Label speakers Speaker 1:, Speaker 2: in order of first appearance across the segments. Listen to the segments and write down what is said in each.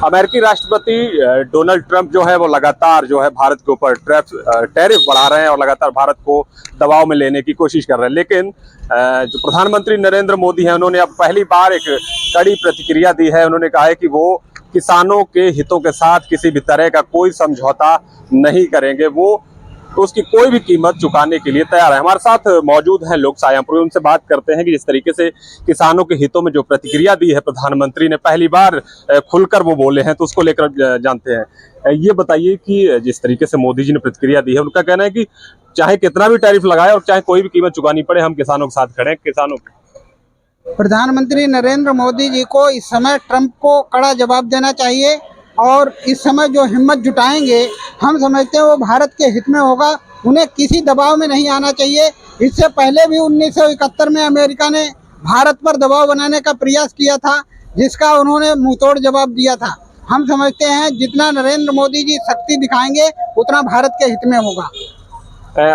Speaker 1: अमेरिकी राष्ट्रपति Donald Trump जो है वो लगातार जो है भारत के ऊपर टैरिफ बढ़ा रहे हैं और लगातार भारत को दबाव में लेने की कोशिश कर रहे हैं। लेकिन जो प्रधानमंत्री नरेंद्र मोदी हैं उन्होंने अब पहली बार एक कड़ी प्रतिक्रिया दी है। उन्होंने कहा है कि वो किसानों के हितों के साथ किसी भी तरह का कोई समझौता नहीं करेंगे, वो तो उसकी कोई भी कीमत चुकाने के लिए तैयार है। हमारे साथ मौजूद हैं लोग सायांपुर, उनसे बात करते हैं कि जिस तरीके से किसानों के हितों में जो प्रतिक्रिया दी है प्रधानमंत्री ने, पहली बार खुलकर वो बोले हैं, तो उसको लेकर जानते हैं। ये बताइए कि जिस तरीके से मोदी जी ने प्रतिक्रिया दी है, उनका कहना है कि चाहे कितना भी टैरिफ लगाए और चाहे कोई भी कीमत चुकानी पड़े, हम किसानों के साथ खड़े हैं। किसानों
Speaker 2: प्रधानमंत्री नरेंद्र मोदी जी को इस समय ट्रंप को कड़ा जवाब देना चाहिए और इस समय जो हिम्मत जुटाएंगे हम समझते हैं वो भारत के हित में होगा। उन्हें किसी दबाव में नहीं आना चाहिए। इससे पहले भी 1971 में अमेरिका ने भारत पर दबाव बनाने का प्रयास किया था, जिसका उन्होंने मुंहतोड़ जवाब दिया था। हम समझते हैं जितना नरेंद्र मोदी जी शक्ति दिखाएंगे उतना भारत के हित में होगा।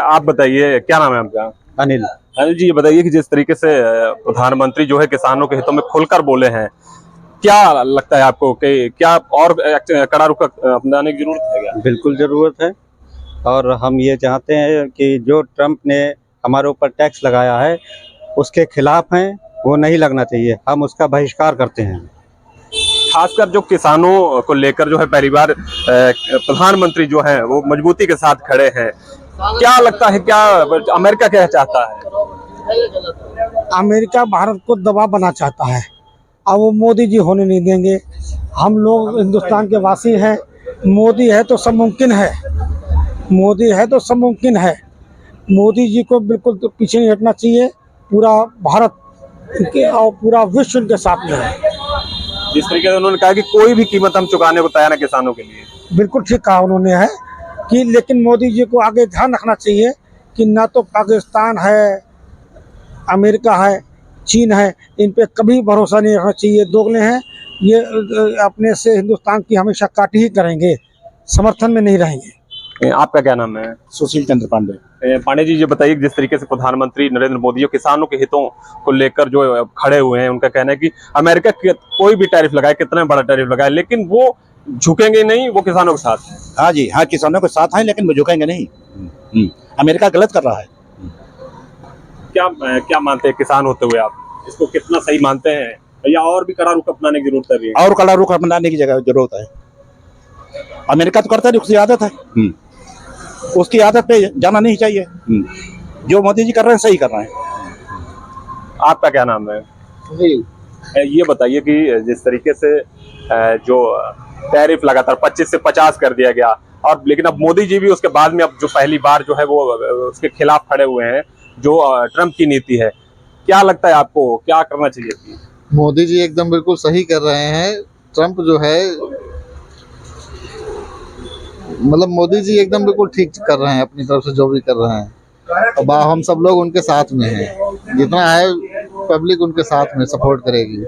Speaker 1: आप बताइए, क्या नाम है आपका?
Speaker 3: अनिल।
Speaker 1: अनिल जी, ये बताइए कि जिस तरीके से प्रधानमंत्री जो है किसानों के हितों में खुलकर बोले हैं, क्या लगता है आपको कि क्या और कड़ा रुख अपनाने की जरूरत है क्या?
Speaker 3: बिल्कुल ज़रूरत है और हम ये चाहते हैं कि जो ट्रंप ने हमारे ऊपर टैक्स लगाया है उसके खिलाफ हैं, वो नहीं लगना चाहिए। हम उसका बहिष्कार करते हैं।
Speaker 1: खासकर जो किसानों को लेकर जो है पहली बार प्रधानमंत्री जो है वो मजबूती के साथ खड़े हैं। क्या लगता है, क्या अमेरिका क्या चाहता है?
Speaker 4: अमेरिका भारत को दबाव बना चाहता है, अब वो मोदी जी होने नहीं देंगे। हम लोग हिंदुस्तान के वासी हैं, मोदी है तो सब मुमकिन है, मोदी है तो सब मुमकिन है। मोदी जी को बिल्कुल तो पीछे नहीं हटना चाहिए। पूरा भारत के और पूरा विश्व उनके साथ में है।
Speaker 1: जिस तरीके से उन्होंने कहा कि कोई भी कीमत हम चुकाने को तैयार है किसानों के लिए।
Speaker 4: बिल्कुल ठीक कहा उन्होंने है कि लेकिन मोदी जी को आगे ध्यान रखना चाहिए कि ना तो पाकिस्तान है, अमेरिका है, चीन है, इन पे कभी भरोसा नहीं रखना चाहिए। दोगले हैं ये, अपने से हिंदुस्तान की हमेशा काट ही करेंगे, समर्थन में नहीं रहेंगे।
Speaker 1: आपका क्या नाम है?
Speaker 3: सुशील चंद्र पांडे।
Speaker 1: पांडे जी, ये बताइए जिस तरीके से प्रधानमंत्री नरेंद्र मोदी किसानों के हितों को लेकर जो खड़े हुए हैं, उनका कहना है कि अमेरिका कोई भी टैरिफ लगाए, कितना बड़ा टैरिफ लगाए, लेकिन वो झुकेंगे नहीं, वो किसानों के साथ है।
Speaker 5: हाँ जी, हाँ, किसानों के साथ हैं लेकिन वो झुकेंगे नहीं। अमेरिका गलत कर रहा है।
Speaker 1: क्या मानते हैं किसान होते हुए आप इसको कितना सही मानते हैं, या और भी कड़ा रुख अपनाने की जरूरत है?
Speaker 5: और कड़ा रुख अपनाने की जरूरत है। अमेरिका तो करता है, उसकी आदत है, उसकी आदत पे जाना नहीं चाहिए। जो मोदी जी कर रहे हैं सही कर रहे हैं।
Speaker 1: आपका क्या नाम है? ये बताइए कि जिस तरीके से जो टैरिफ लगातार 25 से 50 कर दिया गया, और लेकिन अब मोदी जी भी उसके बाद में अब जो पहली बार जो है वो उसके खिलाफ खड़े हुए हैं, जो ट्रंप की नीति है, क्या लगता है आपको क्या करना चाहिए?
Speaker 6: मोदी जी एकदम बिल्कुल सही कर रहे हैं। ट्रंप जो है मतलब मोदी जी एकदम बिल्कुल ठीक कर रहे हैं, अपनी तरफ से जो भी कर रहे हैं। अब हम सब लोग उनके साथ में हैं, जितना है पब्लिक उनके साथ में सपोर्ट करेगी।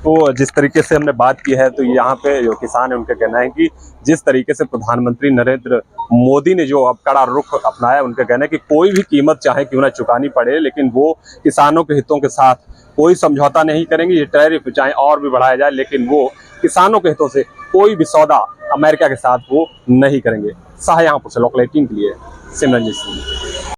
Speaker 1: तो जिस तरीके से हमने बात की है, तो यहाँ पे जो किसान है उनका कहना है कि जिस तरीके से प्रधानमंत्री नरेंद्र मोदी ने जो अब कड़ा रुख अपनाया, उनका कहना है कि कोई भी कीमत चाहे क्यों ना चुकानी पड़े, लेकिन वो किसानों के हितों के साथ कोई समझौता नहीं करेंगे। ये टैरिफ चाहे और भी बढ़ाया जाए, लेकिन वो किसानों के हितों से कोई भी सौदा अमेरिका के साथ वो नहीं करेंगे। शाहजहांपुर से लोकल 18 के लिए सिमरनजीत सिंह।